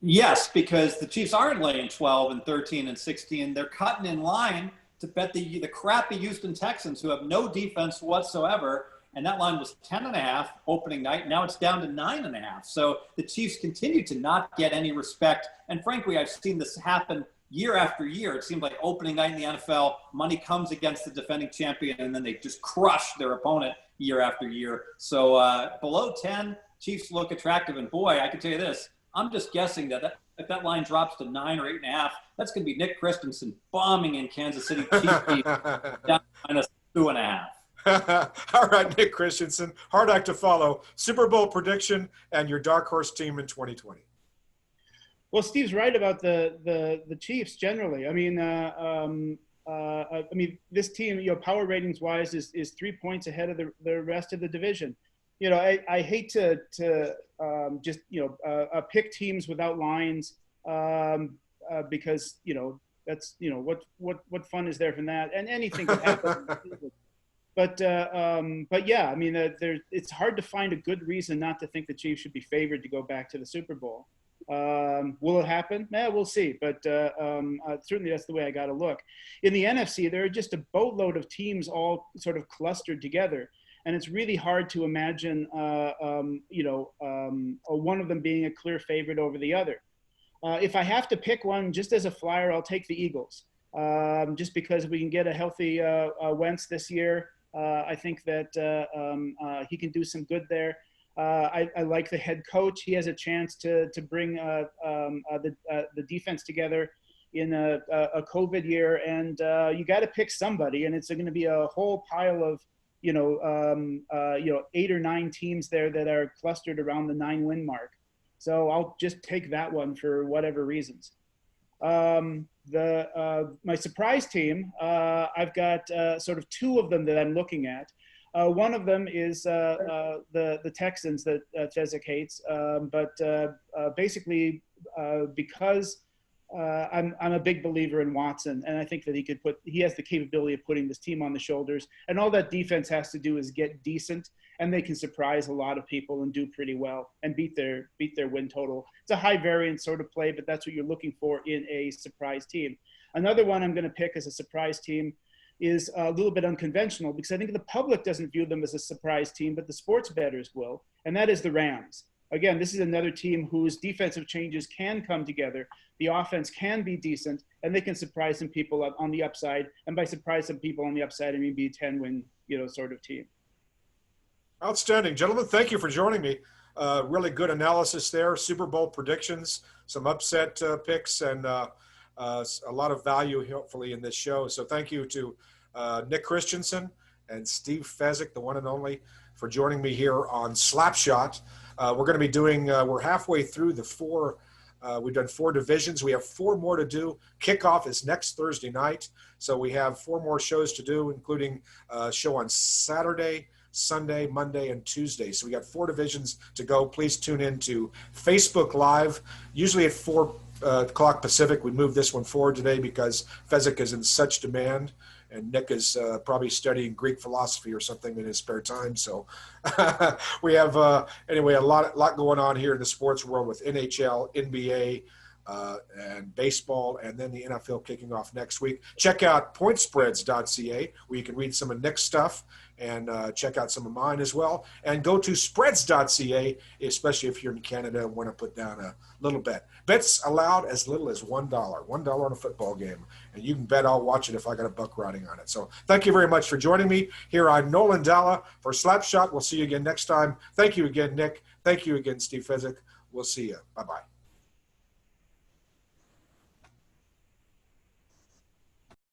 Yes, because the Chiefs aren't laying 12 and 13 and 16. They're cutting in line to bet the crappy Houston Texans, who have no defense whatsoever. And that line was 10.5 opening night. Now it's down to 9.5. So the Chiefs continue to not get any respect. And frankly, I've seen this happen year after year. It seems like opening night in the NFL, money comes against the defending champion, and then they just crush their opponent year after year. So below 10, Chiefs look attractive. And boy, I can tell you this, I'm just guessing that if that line drops to 9 or 8.5, that's going to be Nick Christenson bombing in Kansas City Chiefs down to -2.5. All right, Nick Christenson, hard act to follow. Super Bowl prediction and your dark horse team in 2020. Well, Steve's right about the Chiefs generally. I mean, this team, power ratings wise, is 3 points ahead of the rest of the division. I hate to just pick teams without lines because that's what fun is there from that, and anything can happen. But yeah, I mean, it's hard to find a good reason not to think the Chiefs should be favored to go back to the Super Bowl. Will it happen? We'll see. But certainly that's the way I got to look. In the NFC, there are just a boatload of teams all sort of clustered together. And it's really hard to imagine, one of them being a clear favorite over the other. If I have to pick one, just as a flyer, I'll take the Eagles. Just because we can get a healthy Wentz this year. I think that he can do some good there. I like the head coach. He has a chance to bring the defense together in a COVID year. And you got to pick somebody. And it's going to be a whole pile of 8 or 9 teams there that are clustered around the 9-win mark. So I'll just take that one for whatever reasons. My surprise team, I've got sort of 2 of them that I'm looking at. One of them is the Texans that Fezzik hates, but basically because I'm a big believer in Watson, and I think that he has the capability of putting this team on the shoulders, and all that defense has to do is get decent, and they can surprise a lot of people and do pretty well and beat their win total. It's a high variance sort of play, but that's what you're looking for in a surprise team. Another one I'm going to pick as a surprise team is a little bit unconventional because I think the public doesn't view them as a surprise team, but the sports bettors will, and that is the Rams. again, this is another team whose defensive changes can come together. The offense can be decent, and they can surprise some people on the upside. And by surprise some people on the upside, I mean be a 10-win, sort of team. Outstanding. Gentlemen, thank you for joining me. Really good analysis there, Super Bowl predictions, some upset picks, and a lot of value, hopefully, in this show. So thank you to Nick Christenson and Steve Fezzik, the one and only, for joining me here on Slapshot. We're going to be doing, we're halfway through the four. We've done 4 divisions. We have 4 more to do. Kickoff is next Thursday night. So we have 4 more shows to do, including a show on Saturday, Sunday, Monday, and Tuesday. So we got 4 divisions to go. Please tune in to Facebook Live, usually at 4 o'clock Pacific. We moved this one forward today because Fezzik is in such demand, and Nick is probably studying Greek philosophy or something in his spare time. So we have, anyway, a lot going on here in the sports world with NHL, NBA, and baseball, and then the NFL kicking off next week. Check out Pointspreads.ca, where you can read some of Nick's stuff and check out some of mine as well. And go to Spreads.ca, especially if you're in Canada and want to put down a little bet. Bets allowed as little as $1. $1 on a football game. And you can bet I'll watch it if I got a buck riding on it. So thank you very much for joining me here on Nolan Dalla for Slapshot. We'll see you again next time. Thank you again, Nick. Thank you again, Steve Fezzik. We'll see you. Bye-bye.